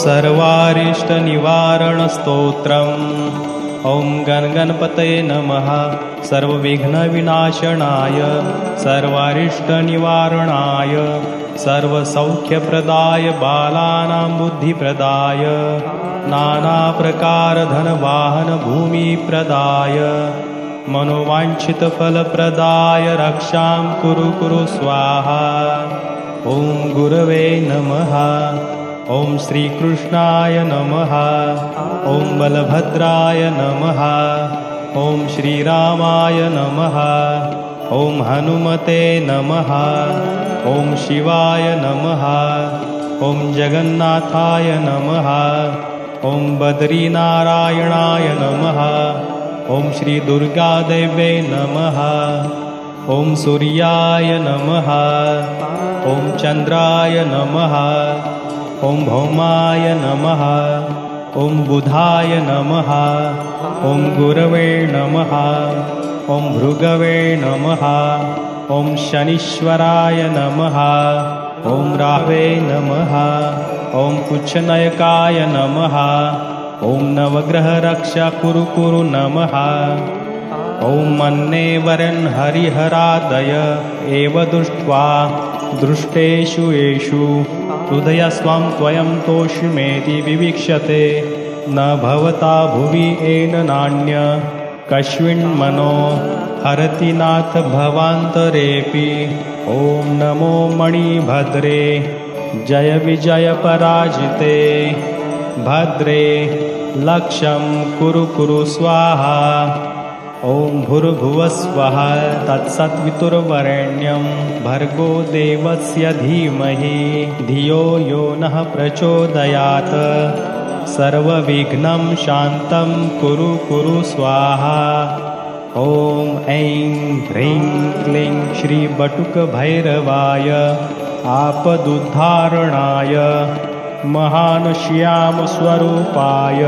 सर्वारिष्टनिवारणस्तोत्रम्। ॐ गणगणपतये नमः। सर्वविघ्नविनाशनाय सर्वारिष्टनिवारणाय सर्वसौख्यप्रदाय बालानां बुद्धिप्रदाय नानाप्रकारधनवाहनभूमिप्रदाय मनोवाञ्छितफलप्रदाय रक्षां कुरु स्वाहा। ॐ गुरवे नमः। ॐ श्रीकृष्णाय नमः। ॐ बलभद्राय नमः। ॐ श्रीरामाय नमः। ॐ हनुमते नमः। ॐ शिवाय नमः। ॐ जगन्नाथाय नमः। ॐ बद्रीनारायणाय नमः। ॐ श्रीदुर्गादेव्यै नमः। ॐ सूर्याय नमः। ॐ चन्द्राय नमः। ॐ भौमाय नमः। ॐ बुधाय नमः। ॐ गुरवे नमः। ॐ भृगवे नमः। ॐ शनीश्वराय नमः। ॐ राहवे नमः। ॐ कुच्छनयकाय नमः। ॐ नवग्रहरक्षा कुरु नमः। ॐ मन्नेवरन् हरिहरादय एव दृष्ट्वा दृष्टेषु येषु हृदयस्वां त्वयं तोषिमेति विवीक्ष्यते न भवता भुवि येन नान्य कस्मिन्मनो हरति नाथ भवान्तरेऽपि। ॐ नमो मणिभद्रे जय विजय पराजिते भद्रे लक्ष्यं कुरु स्वाहा। ॐ भूर्भुवस्वः तत्सत्वितुर्वरेण्यं भर्गो देवस्य धीमहि धियो यो नः प्रचोदयात्। सर्वविघ्नं शान्तं कुरु स्वाहा। ॐ ऐं ह्रीं क्लीं श्रीबटुकभैरवाय आपदुद्धारणाय महानश्यामस्वरूपाय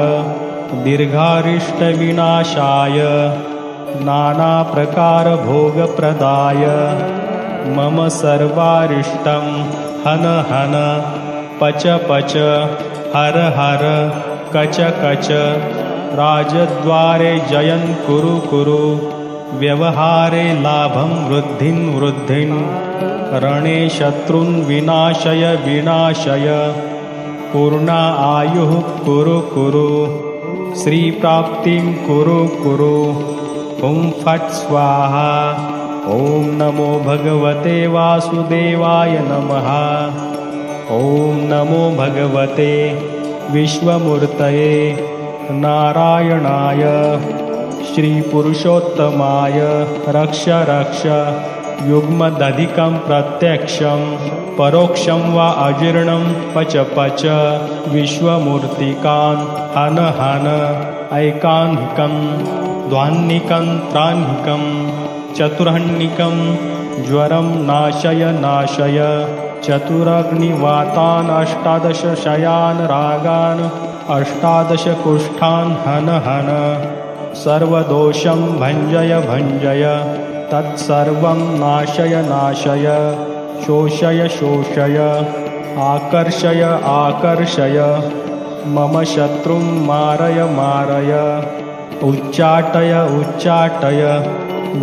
दीर्घारिष्टविनाशाय नानाप्रकारभोगप्रदाय मम सर्वारिष्टं हन हन पच पच हर हर कच कच राजद्वारे जयं कुरु व्यवहारे लाभं वृद्धिं रणे शत्रून् विनाशय पूर्णा आयुः कुरु श्रीप्राप्तिं कुरु। ॐ फट् स्वाहा। ॐ नमो भगवते वासुदेवाय नमः। ॐ नमो भगवते विश्वमूर्तये नारायणाय श्रीपुरुषोत्तमाय रक्ष युग्मदधिकं प्रत्यक्षं परोक्षं वा अजीर्णं पच विश्वमूर्तिकान् हन ऐकान्निकं द्वान्निकं त्रान्निकं चतुर्हन्निकं ज्वरं नाशय चतुरग्निवातान् 18 शयान् रागान् 18 कुष्ठान् हन सर्वदोषं भञ्जय तत्सर्वं नाशय शोषय आकर्षय मम शत्रुं मारय उच्चाटय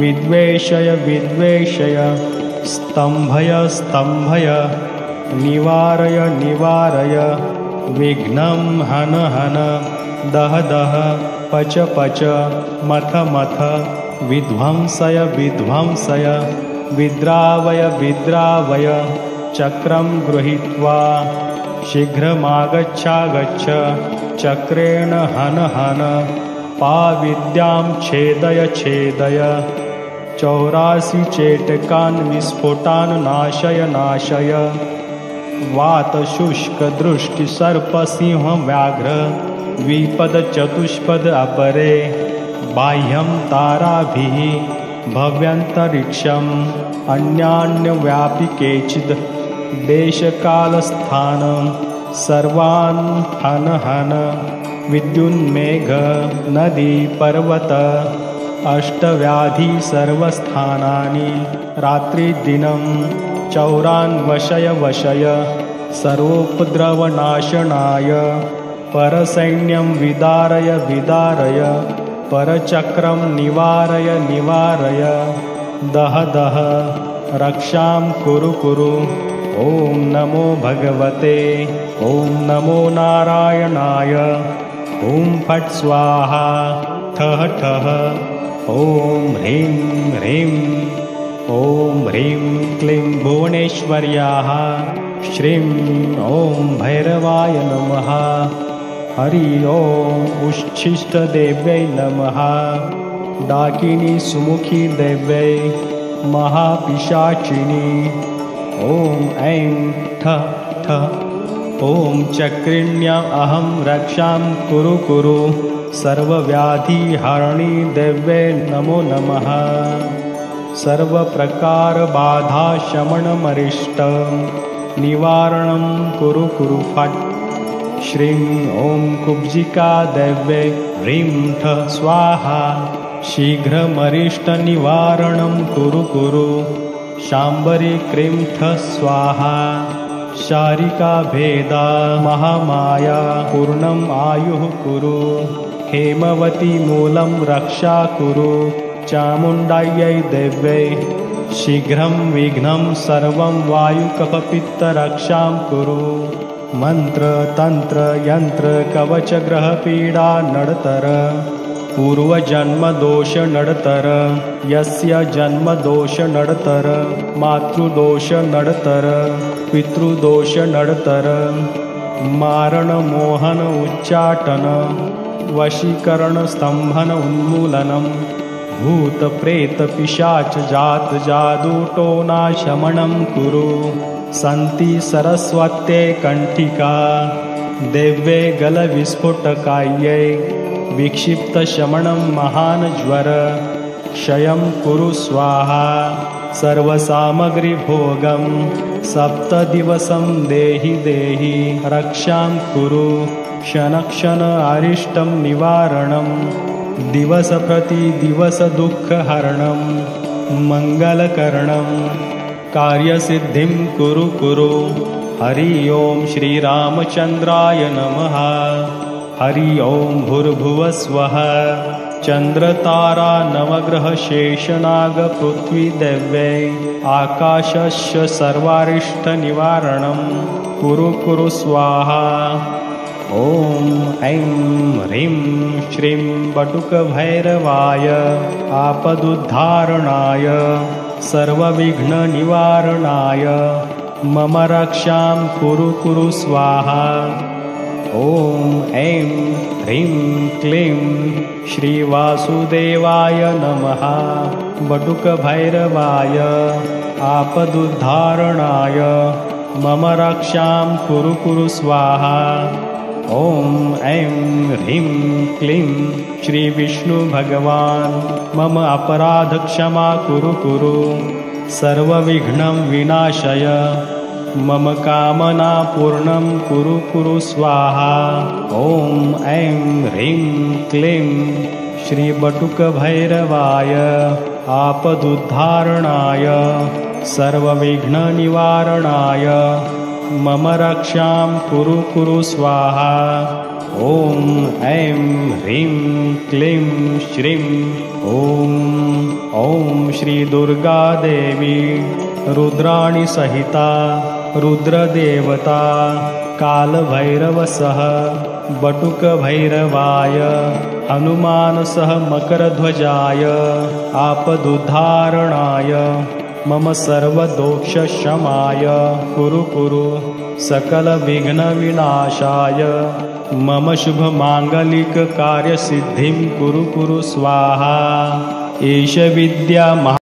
विद्वेषय स्तम्भय निवारय विघ्नं हन दह पच मथ विध्वंसय विद्रावय चक्रं गृहीत्वा शीघ्रमागच्छ चक्रेण हन पाविद्यां छेदय 84 चेटकान् विस्फोटान् नाशय वातशुष्कदृष्टि सर्पसिंह व्याघ्र द्विपद चतुष्पद अपरे बाह्यं ताराभिः भव्यन्तरिक्षम् अन्यान्यव्यापि केचिद् देशकालस्थानं सर्वान् हन विद्युन्मेघ नदी पर्वत अष्टव्याधि सर्वस्थानानि रात्रिदिनं 94 वशय सर्वोपद्रवनाशनाय परसैन्यं विदारय विदारय परचक्रं निवारय निवारय दह दह रक्षां कुरु कुरु। ॐ नमो भगवते ॐ नमो नारायणाय ॐ फट् स्वाहा ठः ठः ॐ ह्रीं ह्रीं ॐ ह्रीं क्लीं भुवनेश्वर्याः श्रीं ॐ भैरवाय नमः। हरि ॐ उच्छिष्टदेव्यै नमः। डाकिनी सुमुखी देव्यै महापिशाचिनी ॐ ऐं ठः ठः ॐ चक्रिण्या अहं रक्षां कुरु कुरु। सर्वव्याधिहारिणी देव्यै नमो नमः। सर्वप्रकारबाधाशमनमरिष्ट निवारणं कुरु कुरु फट्। श्रीं ॐ कुब्जिका देव्यै ह्रीं ठः स्वाहा शीघ्रमरिष्टनिवारणं कुरु कुरु। शाम्बरी क्रीं ठः स्वाहा शारिका भेदा महामाया पूर्णम् आयुः कुरु। हेमवती मूलं रक्षा कुरु। चामुण्डायै देव्यै शीघ्रं विघ्नं सर्वं वायुकफपित्तरक्षां कुरु। मंत्र तंत्र यंत्र कवच ग्रह पीडा नडतर पूर्वजन्मदोष नडतर यस्य जन्मदोष नडतर मातृदोष नडतर पितृदोष नडतर मारण मोहन उच्चाटन वशीकरण स्तंभन उन्मूलनम भूत प्रेत पिशाच जात जादूटोना शमनं कुरु। सन्ति सरस्वत्यै कंठिका देव्यै गलविस्फुटकायै विक्षिप्तशमनं महान् ज्वर क्षयं कुरु स्वाहा। सर्वसामग्रीभोगं सप्तदिवसं देहि देहि रक्षां कुरु। क्षणक्षण अरिष्टं निवारणं दिवस प्रति दिवस दुःखहरणं मङ्गलकरणं कार्यसिद्धिं कुरु कुरु। हरि ओं श्रीरामचन्द्राय नमः। हरि ओं भूर्भुवः स्वः। चन्द्रतारा नवग्रह शेषनाग पृथ्वी देव्यै आकाशस्य सर्वारिष्टनिवारणं कुरु कुरु स्वाहा। ॐ ऐं ह्रीं श्रीं बटुकभैरवाय आपदुद्धारणाय सर्वविघ्ननिवारणाय मम रक्षां कुरु कुरु स्वाहा। ॐ ऐं ह्रीं क्लीं श्रीवासुदेवाय नमः। बटुकभैरवाय आपदुद्धारणाय मम रक्षां कुरु कुरु स्वाहा। ॐ ऐं ह्रीं क्लीं श्रीविष्णुभगवान् मम अपराधक्षमा कुरु कुरु। सर्वविघ्नं विनाशय मम कामना पूर्णं कुरु कुरु स्वाहा। ॐ ऐं ह्रीं क्लीं श्रीबटुकभैरवाय आपदुद्धारणाय सर्वविघ्ननिवारणाय मम रक्षां कुरु कुरु स्वाहा। ॐ ऐं ह्रीं क्लीं श्रीं ॐ श्री दुर्गा देवी रुद्राणि सहिता रुद्रदेवता कालभैरवसह बटुकभैरवाय हनुमानसह मकरध्वजाय आपदुद्धारणाय मम सर्वदोषशमाय कुरु कुरु। सकलविघ्नविनाशाय मम शुभमाङ्गलिककार्यसिद्धिं कुरु कुरु स्वाहा। एष विद्या